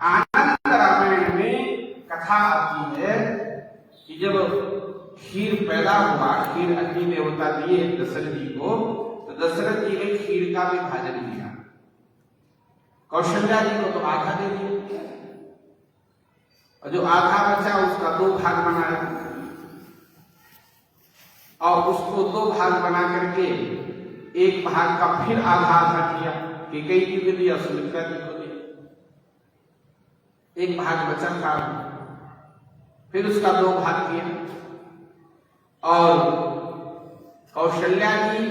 आनंद रामायण में कथा आती है कि जब खीर पैदा हुआ, खीर अग्नि देवता दिए दशरथ जी को, तो दशरथ जी ने खीर का विभाजन किया। कौशल्या जी को तो आधा दे दिया और जो आधा बचा उसका 2 भाग बनाया और उसको 2 भाग बना करके एक भाग का फिर आधा आधा किया, कैकेयी जी को दिया, सुमित्रा जी को दिया। एक भाग बचा था, फिर उसका 2 भाग किया और कौशल्या जी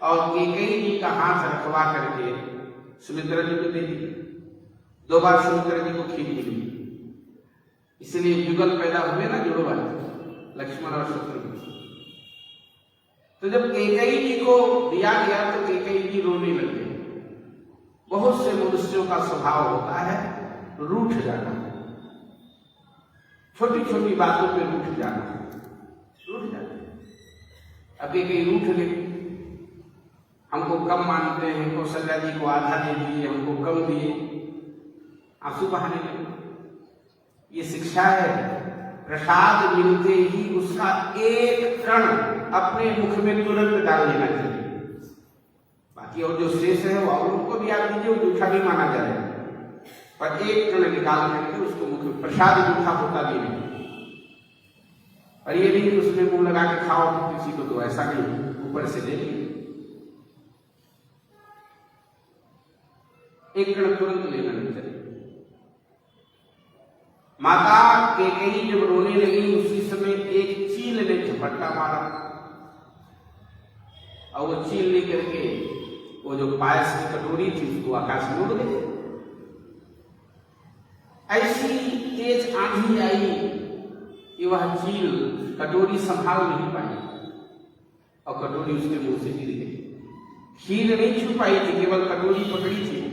और कैकेयी जी का हाथ रखवा करके सुमित्रा जी को दे दिया। 2 बार सुमित्रा जी को खीर मिली, इसलिए युगल पैदा हुए ना, जुड़वा लक्ष्मण और शत्रुघ्न। तो जब कैकेयी जी को दिया गया तो कैकेयी जी रोने लगे। बहुत से मनुष्यों का स्वभाव होता है रूठ जाना, छोटी छोटी बातों पे रूठ जाना, रूठ जाते। अब कैकेयी रूठ गई, हमको कम मानते हैं, कौशल्या जी को आधा दे दिए, हमको कम दिए, आंसू बहाने लगे। ये शिक्षा है, प्रसाद मिलते ही उसका एक कण अपने मुख में तुरंत डाल देना चाहिए। बाकी और जो शेष है वो उनको भी आप दीजिए, वो जूठा भी माना जाएगा, पर एक कण निकाल करके उसको मुख में, प्रसाद जूठा होता भी नहीं। और ये नहीं कि उसमें मुंह लगा के खाओ तो किसी को, तो ऐसा नहीं, ऊपर से ले लीजिए, एक कण तुरंत लेना नहीं चाहिए। माता कैकेयी जब रोने लगी उसी समय एक चील ने झपट्टा मारा और वो चील लेकर के वो जो पायस की कटोरी थी उसको आकाश में उड़ गई। ऐसी तेज आंधी आई कि वह चील कटोरी संभाल नहीं पाई और कटोरी उसके मुंह से गिर गई। खीर नहीं छू पाई थी, केवल कटोरी पकड़ी थी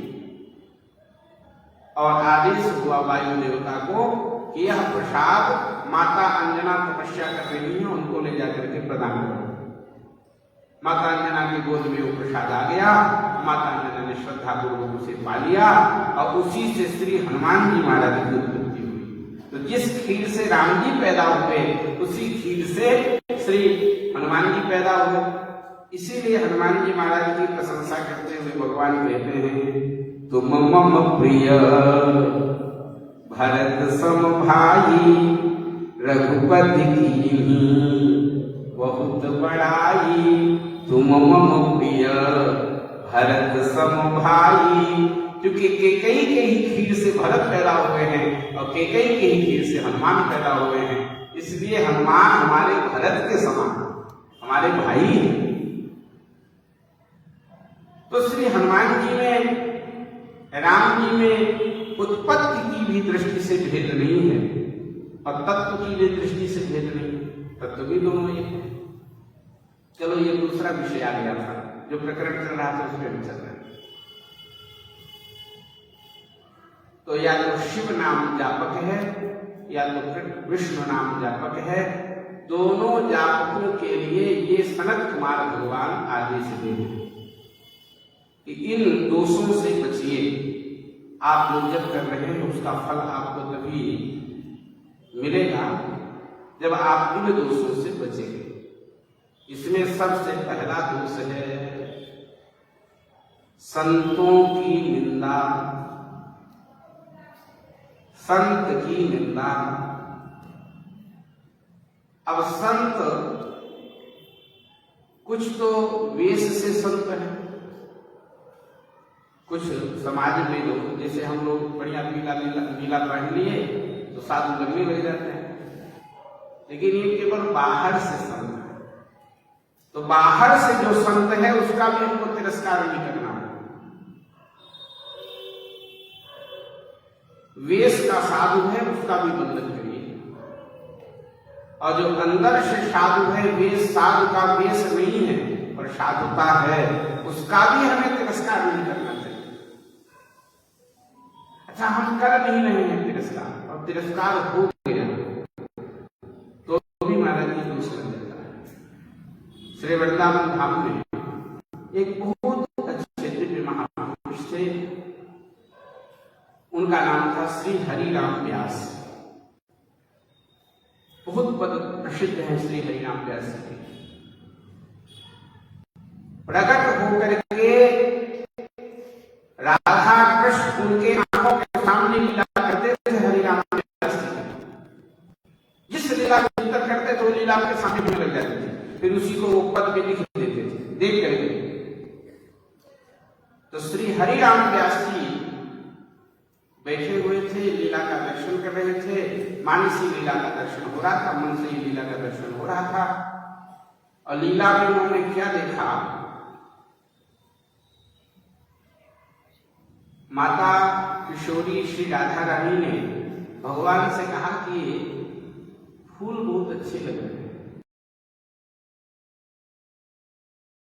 और आदेश हुआ वायु देवता को कि यह प्रसाद माता अंजना तपस्या कर रही है, उनको ले जाकर के प्रदान करो। माता अंजना की गोद में वो प्रसाद आ गया, माता अंजना ने श्रद्धा पूर्वक उसे पा लिया और उसी से श्री हनुमान जी महाराज की उत्पत्ति हुई। तो जिस खीर से राम जी पैदा हुए उसी खीर से श्री हनुमान जी पैदा हुए। इसीलिए हनुमान जी महाराज की प्रशंसा करते हुए भगवान कहते हैं, तुम मम प्रिय भरत सम भाई, रघुपति कीन्ही बहुत बड़ाई। तुम मम प्रिय भरत सम भाई, क्योंकि कैकेयी के ही खीर से भरत पैदा हुए हैं और कैकेयी के ही खीर से हनुमान पैदा हुए हैं, इसलिए हनुमान हमारे भरत के समान, हमारे भाई हैं। तो श्री हनुमान जी में, राम जी में उत्पत्ति की भी दृष्टि से भेद नहीं है और तत्व की भी दृष्टि से भेद नहीं, तत्व भी दोनों एक है। चलो ये दूसरा विषय आ गया था, जो प्रकरण चल रहा था उसमें हम चल रहे हैं। तो या तो शिव नाम जापक है या तो फिर विष्णु नाम जापक है, दोनों जापकों के लिए ये सनत कुमार भगवान आदेश दे रहे कि इन दोषों से बचिए। आप जो जब कर रहे हैं उसका फल आपको तभी मिलेगा जब आप इन दोषों से बचेंगे। इसमें सबसे पहला दोष है संतों की निंदा, संत की निंदा। अब संत कुछ तो वेश से संत है, कुछ समाज में लोग, जैसे हम लोग बढ़िया नीला पहन लिए तो साधु लगने लग जाते हैं, लेकिन ये केवल बाहर से संत है। तो बाहर से जो संत है उसका भी हमको तिरस्कार नहीं करना है। वेश का साधु है उसका भी बंधन करिए, और जो अंदर से साधु है, वेश साधु का वेश नहीं है पर साधुता है, उसका भी हमें तिरस्कार नहीं करना चाहिए। अच्छा, हम कर नहीं रहे हैं तिरस्कार और तिरस्कार हो गया तो भी महाराज जी दोष लग जाता है। श्री वृंदावन धाम में एक बहुत अच्छे दिव्य महापुरुष थे, उनका उनका नाम था श्री हरिराम व्यास। बहुत प्रसिद्ध है श्री हरिराम व्यास जी। प्रकट होकर के राधा कृष्ण उनके आंखों के सामने लीला करते थे। हरिराम व्यास जी जिस लीला को चिंतन करते थे वो लीला के सामने होने लग जाती थी, फिर उसी को वो पद में लिख देते थे देख करके। तो श्री हरिराम व्यास जी बैठे हुए थे, लीला का दर्शन कर रहे थे। मानसी लीला का दर्शन हो रहा था, मन से लीला का दर्शन हो रहा था। और लीला में उन्होंने क्या देखा, माता किशोरी श्री राधा रानी ने भगवान से कहा कि फूल बहुत अच्छे लग रहे हैं,